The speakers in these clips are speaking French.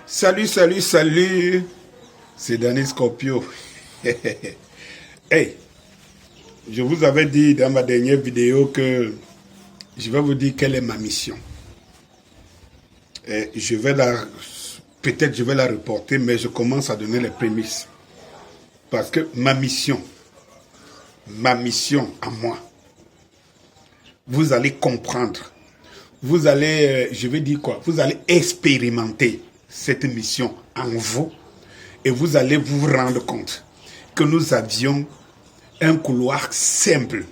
Salut, salut, salut. C'est Danny Scorpio. Hey, je vous avais dit dans ma dernière vidéo que je vais vous dire quelle est ma mission. Et peut-être je vais la reporter, mais je commence à donner les prémices. Parce que ma mission à moi, vous allez comprendre. Vous allez, je vais dire quoi? Vous allez expérimenter cette mission en vous et vous allez vous rendre compte que nous avions un couloir simple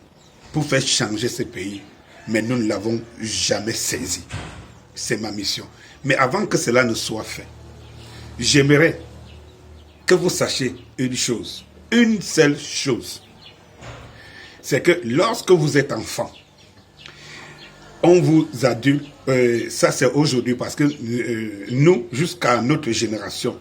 pour faire changer ce pays, mais nous ne l'avons jamais saisi. C'est ma mission. Mais avant que cela ne soit fait, j'aimerais que vous sachiez une chose, une seule chose. C'est que lorsque vous êtes enfant, on vous adulte, ça c'est aujourd'hui parce que nous, jusqu'à notre génération,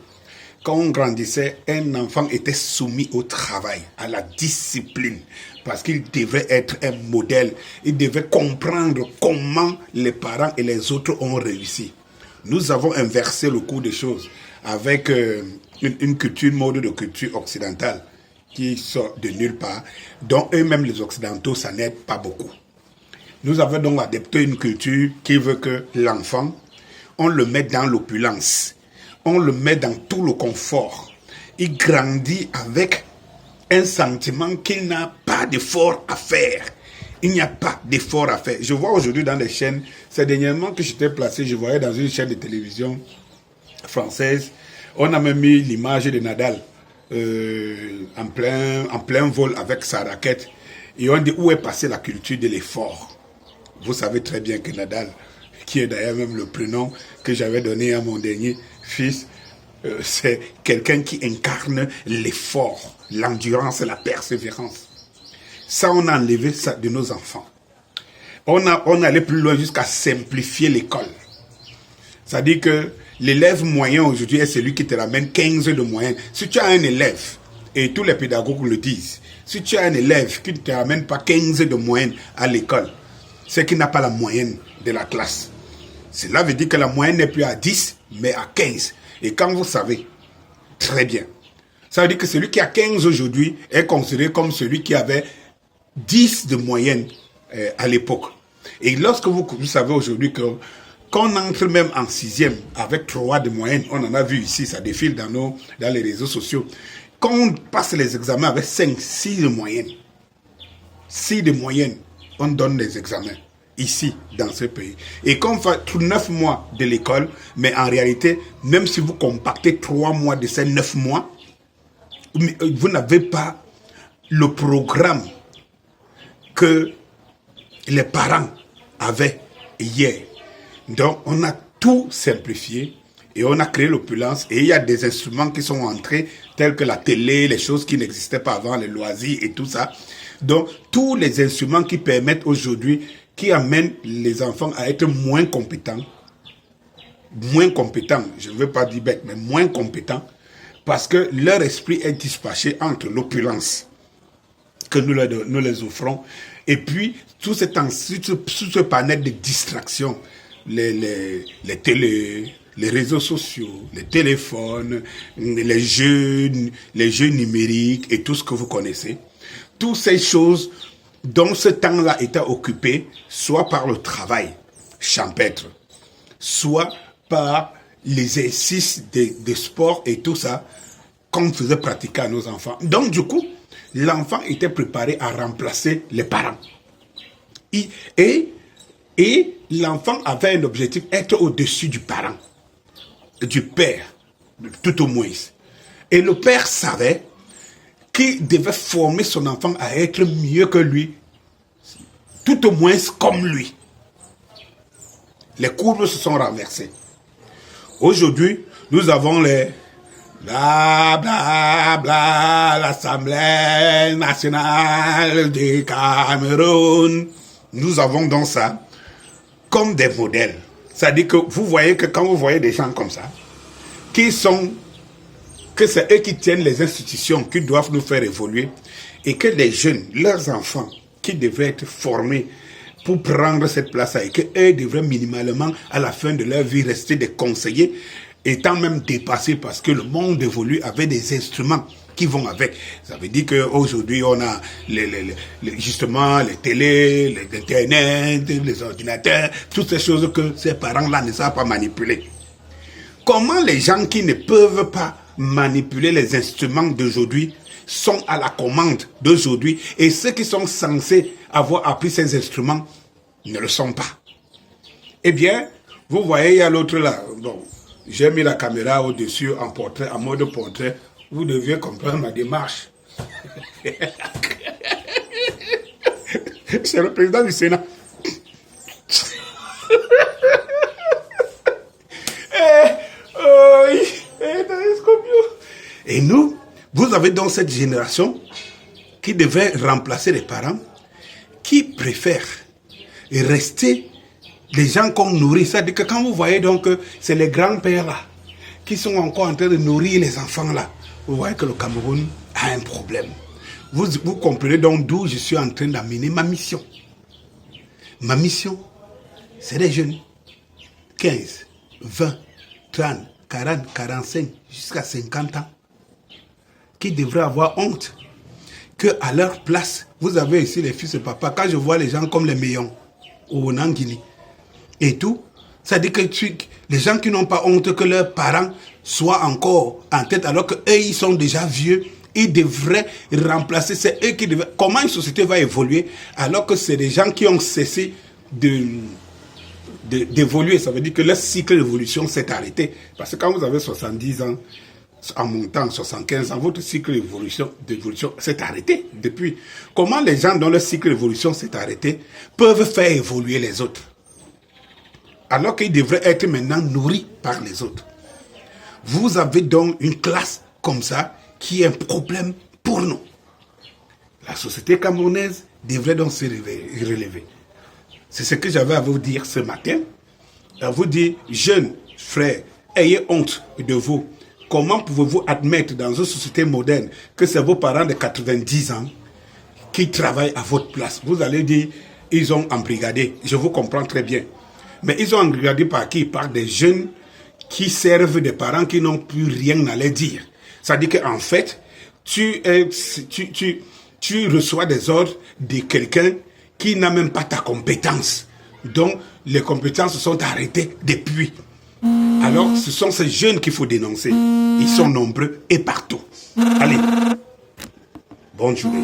quand on grandissait, un enfant était soumis au travail, à la discipline, parce qu'il devait être un modèle, il devait comprendre comment les parents et les autres ont réussi. Nous avons inversé le cours des choses avec une culture, une mode de culture occidentale qui sort de nulle part, dont eux-mêmes les occidentaux, ça n'aide pas beaucoup. Nous avons donc adopté une culture qui veut que l'enfant, on le met dans l'opulence, on le met dans tout le confort. Il grandit avec un sentiment qu'il n'a pas d'effort à faire. Il n'y a pas d'effort à faire. Je vois aujourd'hui dans les chaînes, c'est dernièrement que j'étais placé, je voyais dans une chaîne de télévision française, on a même mis l'image de Nadal en plein vol avec sa raquette. Et on dit où est passée la culture de l'effort. Vous savez très bien que Nadal, qui est d'ailleurs même le prénom que j'avais donné à mon dernier fils, c'est quelqu'un qui incarne l'effort, l'endurance et la persévérance. Ça, on a enlevé ça de nos enfants. On allé plus loin jusqu'à simplifier l'école. C'est-à-dire que l'élève moyen aujourd'hui est celui qui te ramène 15 de moyenne. Si tu as un élève, et tous les pédagogues le disent, si tu as un élève qui ne te ramène pas 15 de moyenne à l'école, c'est qu'il n'a pas la moyenne de la classe. Cela veut dire que la moyenne n'est plus à 10, mais à 15. Et quand vous savez, très bien, ça veut dire que celui qui a 15 aujourd'hui est considéré comme celui qui avait 10 de moyenne à l'époque. Et lorsque vous savez aujourd'hui que qu'on entre même en 6e avec 3 de moyenne, on en a vu ici, ça défile dans les réseaux sociaux. Quand on passe les examens avec 5, 6 de moyenne, 6 de moyenne, on donne les examens ici, dans ce pays. Et quand on fait 9 mois de l'école, mais en réalité, même si vous compactez 3 mois de ces 9 mois, vous n'avez pas le programme que les parents avaient hier. Donc, on a tout simplifié et on a créé l'opulence. Et il y a des instruments qui sont entrés, tels que la télé, les choses qui n'existaient pas avant, les loisirs et tout ça. Donc, tous les instruments qui permettent aujourd'hui, qui amènent les enfants à être moins compétents, je ne veux pas dire bête, mais moins compétents, parce que leur esprit est dispatché entre l'opulence que nous les offrons, et puis tout ce panel de distractions, les télés, les réseaux sociaux, les téléphones, les jeux numériques et tout ce que vous connaissez. Toutes ces choses dont ce temps-là était occupé, soit par le travail champêtre, soit par l'exercice de sport et tout ça, qu'on faisait pratiquer à nos enfants. Donc du coup, l'enfant était préparé à remplacer les parents. Et l'enfant avait un objectif, être au-dessus du parent, du père, tout au moins. Et le père savait qu'il devait former son enfant à être mieux que lui, tout au moins comme lui. Les courbes se sont renversées. Aujourd'hui, nous avons les bla bla bla, l'Assemblée nationale du Cameroun. Nous avons donc ça comme des modèles. C'est-à-dire que vous voyez que quand vous voyez des gens comme ça, que c'est eux qui tiennent les institutions, qui doivent nous faire évoluer, et que les jeunes, leurs enfants, qui devaient être formés pour prendre cette place-là et qu'eux devraient minimalement, à la fin de leur vie, rester des conseillers, étant même dépassés parce que le monde évolue avec des instruments qui vont avec. Ça veut dire qu'aujourd'hui, on a justement les télés, les internet, les ordinateurs, toutes ces choses que ces parents-là ne savent pas manipuler. Comment les gens qui ne peuvent pas manipuler les instruments d'aujourd'hui sont à la commande d'aujourd'hui et ceux qui sont censés avoir appris ces instruments ne le sont pas? Eh bien, vous voyez, il y a l'autre là. Bon, j'ai mis la caméra au-dessus en portrait, en mode portrait. Vous deviez comprendre ma démarche. C'est le président du Sénat. Et nous, vous avez donc cette génération qui devait remplacer les parents, qui préfèrent rester les gens qu'on nourrit. C'est-à-dire que quand vous voyez donc que c'est les grands-pères là, qui sont encore en train de nourrir les enfants là, vous voyez que le Cameroun a un problème. Vous comprenez donc d'où je suis en train d'amener ma mission. Ma mission, c'est des jeunes. 15, 20, 30, 40, 45, jusqu'à 50 ans, qui devraient avoir honte qu'à leur place, vous avez ici les fils de papa. Quand je vois les gens comme les Meillons, ou Nangini, et tout, ça dit que les gens qui n'ont pas honte que leurs parents soient encore en tête, alors qu'eux, ils sont déjà vieux, ils devraient remplacer, c'est eux qui devraient... Comment une société va évoluer alors que c'est des gens qui ont cessé d'évoluer? Ça veut dire que leur cycle d'évolution s'est arrêté. Parce que quand vous avez 70 ans, en montant 75 ans, votre cycle d'évolution s'est arrêté depuis. Comment les gens dont leur cycle d'évolution s'est arrêté peuvent faire évoluer les autres? Alors qu'ils devraient être maintenant nourris par les autres. Vous avez donc une classe comme ça qui est un problème pour nous. La société camerounaise devrait donc se relever. C'est ce que j'avais à vous dire ce matin. À vous dire, jeunes frères, ayez honte de vous. Comment pouvez-vous admettre dans une société moderne que c'est vos parents de 90 ans qui travaillent à votre place? Vous allez dire, ils ont embrigadé. Je vous comprends très bien. Mais ils ont embrigadé par qui? Par des jeunes qui servent des parents qui n'ont plus rien à leur dire. C'est-à-dire qu'en fait, tu reçois des ordres de quelqu'un qui n'a même pas ta compétence. Donc, les compétences sont arrêtées depuis. Alors, ce sont ces jeunes qu'il faut dénoncer. Ils sont nombreux et partout. Allez, bonne journée.